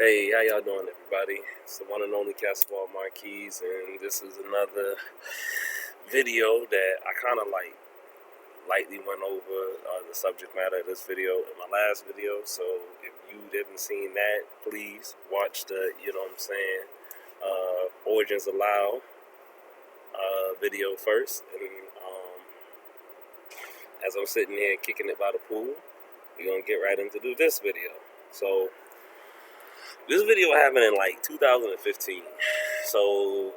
Hey, how y'all doing, everybody? It's the one and only Castball Marquise, and this is another video that I kind of lightly went over the subject matter of this video in my last video. So if you didn't see that, please watch the, Origins Allow video first. And as I'm sitting here kicking it by the pool, we're gonna get right into this video. So this video happened in like 2015. So,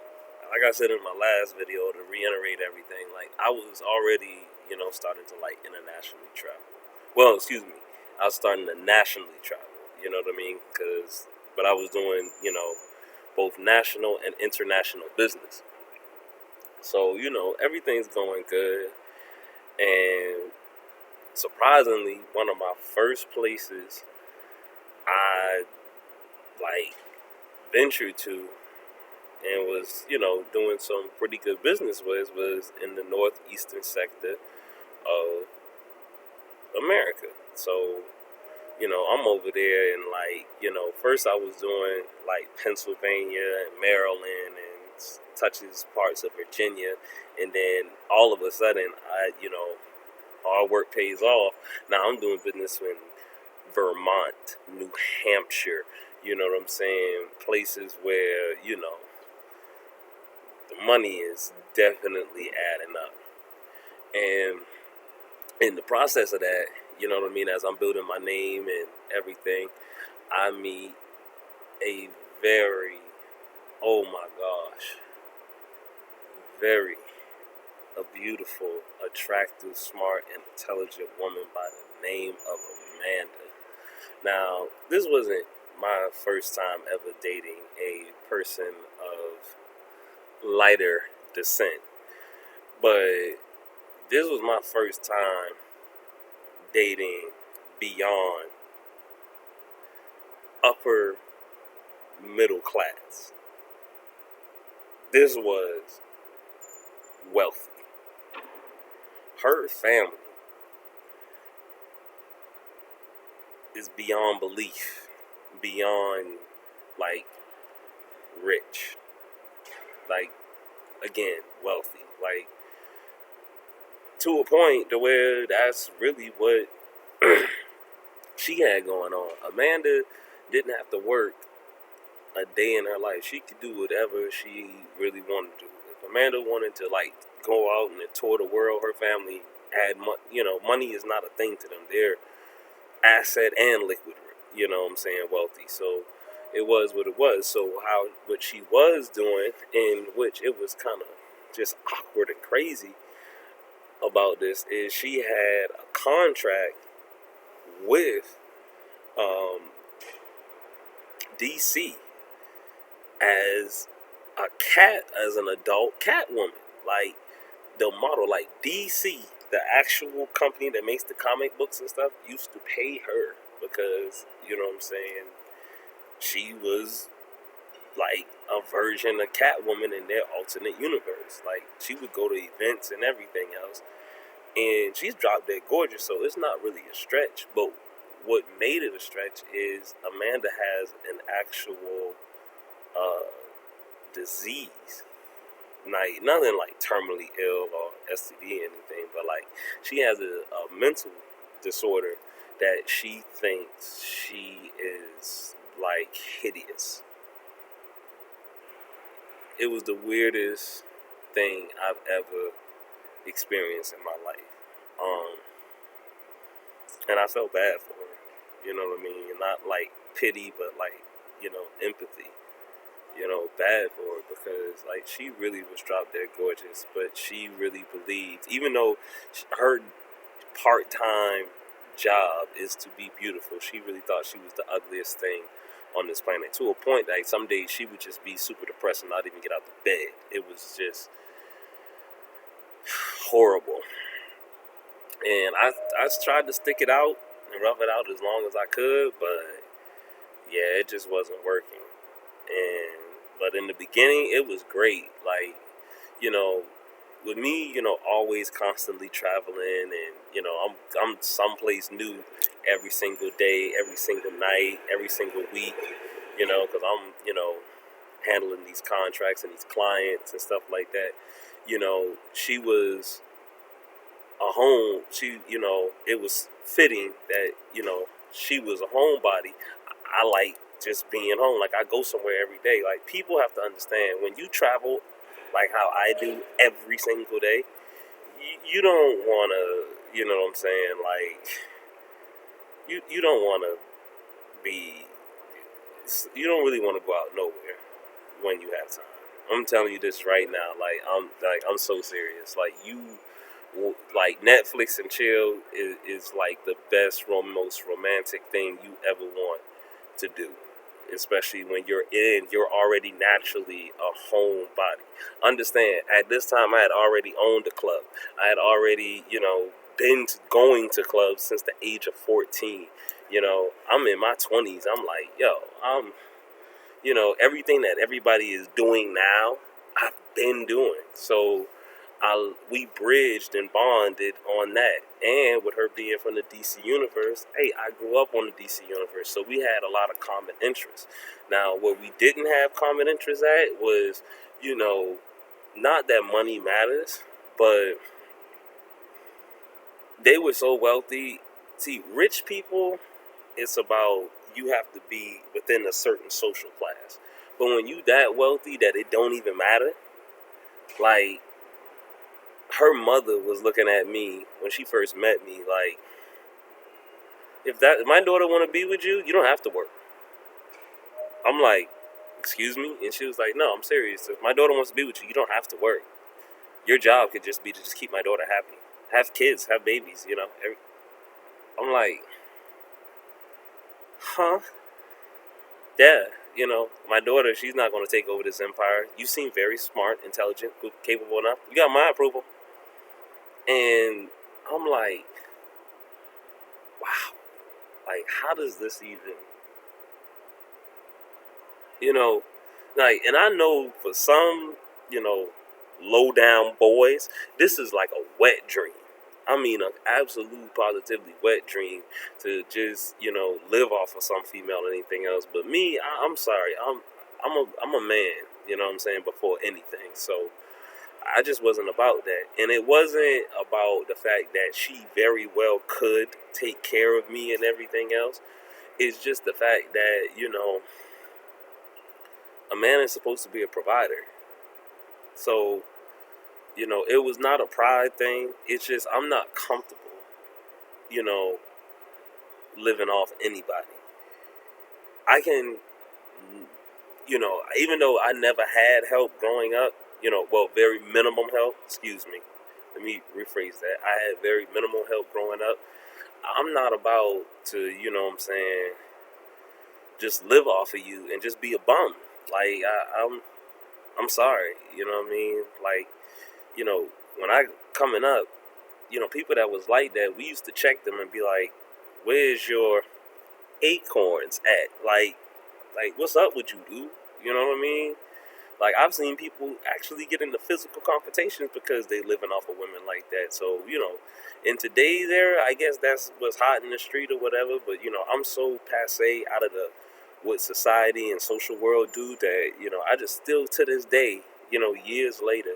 like I said in my last video, to reiterate everything, like I was already, starting to like internationally travel. Well, excuse me, I was starting to nationally travel. You know what I mean? But I was doing, both national and international business. So, everything's going good. And surprisingly, one of my first places I like ventured to and was, doing some pretty good business with was in the northeastern sector of America. So, I'm over there and first I was doing like Pennsylvania and Maryland and touches parts of Virginia, and then all of a sudden our work pays off. Now I'm doing business in Vermont, New Hampshire, you know what I'm saying? Places where, the money is definitely adding up. And in the process of that, you know what I mean, as I'm building my name and everything, I meet a very, oh my gosh, very a beautiful, attractive, smart, and intelligent woman by the name of Amanda. Now, this wasn't my first time ever dating a person of lighter descent, but this was my first time dating beyond upper middle class. This was wealthy. Her family is beyond belief, beyond like rich, like again wealthy, like to a point to where that's really what she had going on. Amanda didn't have to work a day in her life. She could do whatever she really wanted to do. If Amanda wanted to like go out and tour the world, her family had money is not a thing to them. They're asset and liquid, wealthy. So it was what it was. So what she was doing, in which it was kind of just awkward and crazy about this, is she had a contract with DC as an adult cat woman. Like the model, like DC, the actual company that makes the comic books and stuff, used to pay her because, she was like a version of Catwoman in their alternate universe. Like she would go to events and everything else, and she's drop dead gorgeous, so it's not really a stretch. But what made it a stretch is Amanda has an actual disease. Like nothing like terminally ill or STD or anything, but like she has a mental disorder that she thinks she is like hideous. It was the weirdest thing I've ever experienced in my life. And I felt bad for her. You know what I mean? Not like pity, but like, empathy. Bad for her because like she really was drop dead gorgeous, but she really believed, even though her part-time job is to be beautiful, she really thought she was the ugliest thing on this planet, to a point that some days she would just be super depressed and not even get out of bed. It was just horrible. And I tried to stick it out and rough it out as long as I could, but yeah, it just wasn't working. But in the beginning, it was great. Like, with me, always constantly traveling, and I'm someplace new every single day, every single night, every single week. because I'm, handling these contracts and these clients and stuff like that. She was a home. It was fitting that, she was a homebody. I like just being home. Like, I go somewhere every day. Like, people have to understand when you travel, like how I do every single day, you don't want to, you know what I'm saying? Like, you don't want to be, you don't really want to go out nowhere when you have time. I'm telling you this right now. I'm so serious. Like, like Netflix and chill is like the best, most romantic thing you ever want to do. Especially when you're already naturally a homebody. Understand, at this time I had already owned a club. I had already, been going to clubs since the age of 14. I'm in my 20s. I'm like, yo, everything that everybody is doing now, I've been doing. So we bridged and bonded on that. And with her being from the DC universe, hey, I grew up on the DC universe, so we had a lot of common interests. Now, what we didn't have common interests at was, you know, not that money matters, but they were so wealthy. See, rich people, it's about you have to be within a certain social class. But when you that wealthy that it don't even matter, like her mother was looking at me when she first met me, like, if my daughter want to be with you, you don't have to work. I'm like, excuse me? And she was like, no, I'm serious. If my daughter wants to be with you, you don't have to work. Your job could just be to just keep my daughter happy. Have kids, have babies, I'm like, huh? Yeah, my daughter, she's not going to take over this empire. You seem very smart, intelligent, capable enough. You got my approval. And I'm like, wow. Like, how does this even, you know, and I know for some, low down boys, this is like a wet dream. I mean, an absolute, positively wet dream to just, live off of some female or anything else. But me, I'm sorry, I'm a man. You know what I'm saying? Before anything, so I just wasn't about that, and it wasn't about the fact that she very well could take care of me and everything else. It's just the fact that a man is supposed to be a provider. So, it was not a pride thing. It's just I'm not comfortable, you know, living off anybody. I can, even though I never had help growing up, well, very minimum help, excuse me. Let me rephrase that. I had very minimal help growing up. I'm not about to, what I'm saying, just live off of you and just be a bum. Like, I'm sorry, you know what I mean? Like, when I coming up, people that was like that, we used to check them and be like, "Where's your acorns at? Like what's up with you, dude? You know what I mean?" Like, I've seen people actually get into physical confrontations because they living off of women like that. So, in today's era, I guess that's what's hot in the street or whatever. But I'm so passe out of the what society and social world do that I just still to this day, years later,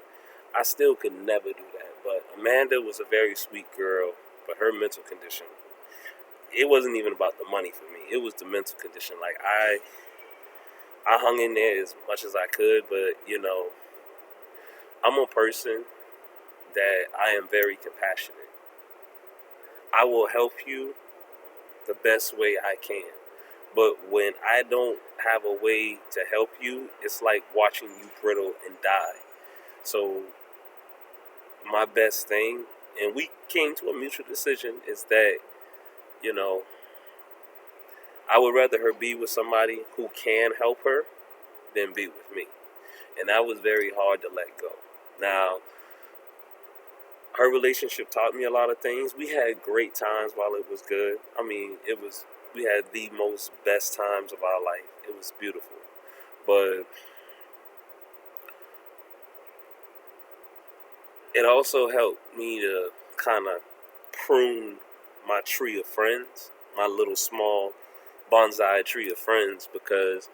I still could never do that. But Amanda was a very sweet girl, but her mental condition, it wasn't even about the money for me. It was the mental condition. Like, I hung in there as much as I could, but I'm a person that I am very compassionate. I will help you the best way I can. But when I don't have a way to help you, it's like watching you brittle and die. So my best thing, and we came to a mutual decision, is that, you know, I would rather her be with somebody who can help her than be with me. And that was very hard to let go. Now, her relationship taught me a lot of things. We had great times while it was good. I mean, we had the most best times of our life. It was beautiful. But it also helped me to kind of prune my tree of friends, my little small, bonsai tree of friends, because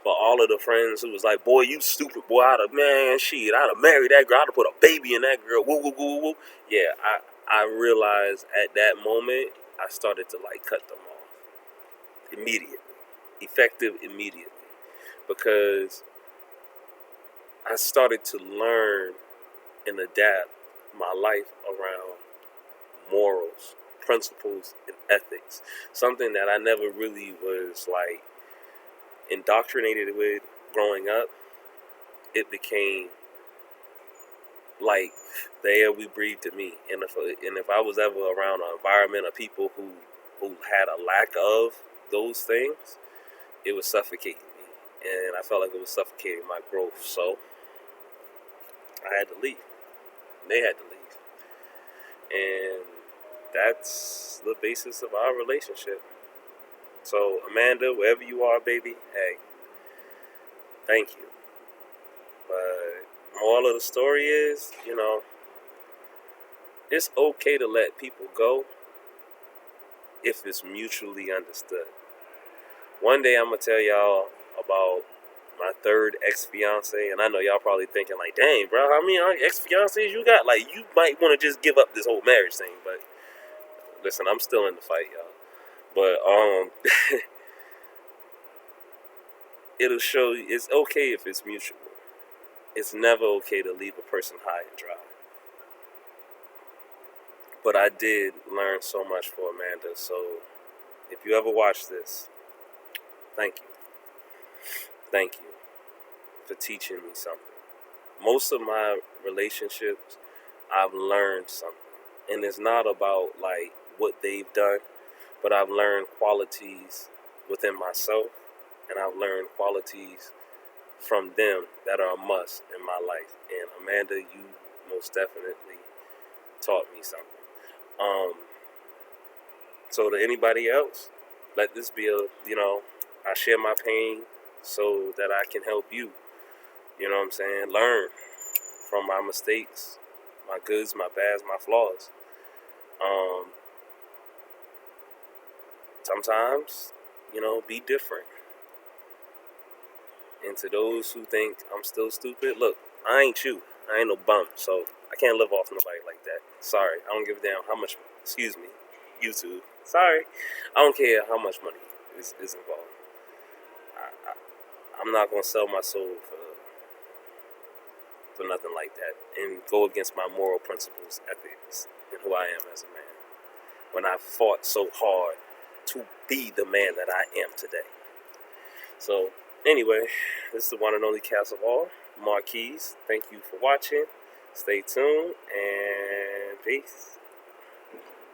for all of the friends who was like, boy, you stupid, boy, I'd have married that girl, I'd have put a baby in that girl, woo, woo, woo, woo. Yeah, I realized at that moment, I started to like cut them off immediately, effective immediately, because I started to learn and adapt my life around morals, principles, and ethics. Something that I never really was like indoctrinated with growing up. It became like the air we breathed to me. And if I was ever around an environment of people who had a lack of those things, it was suffocating me. And I felt like it was suffocating my growth. So I had to leave. They had to leave. And that's the basis of our relationship. So, Amanda, wherever you are, baby, hey, thank you. But moral of the story is, it's okay to let people go if it's mutually understood. One day I'm going to tell y'all about my third ex-fiance, and I know y'all probably thinking like, dang, bro, how many ex-fiancés you got? Like, you might want to just give up this whole marriage thing, but listen, I'm still in the fight, y'all. But it'll show you it's okay if it's mutual. It's never okay to leave a person high and dry. But I did learn so much for Amanda. So if you ever watch this, thank you. Thank you for teaching me something. Most of my relationships, I've learned something. And it's not about like what they've done, but I've learned qualities within myself, and I've learned qualities from them that are a must in my life. And Amanda, you most definitely taught me something. So to anybody else, let this be I share my pain so that I can help you. You know what I'm saying? Learn from my mistakes, my goods, my bads, my flaws. Sometimes, be different. And to those who think I'm still stupid, look, I ain't you. I ain't no bum, so I can't live off nobody like that. Sorry, I don't give a damn how much, YouTube. Sorry, I don't care how much money is involved. I'm not going to sell my soul for nothing like that and go against my moral principles, ethics, and who I am as a man. When I fought so hard to be the man that I am today. So, anyway, this is the one and only Castle Hall, Marquise. Thank you for watching. Stay tuned and peace.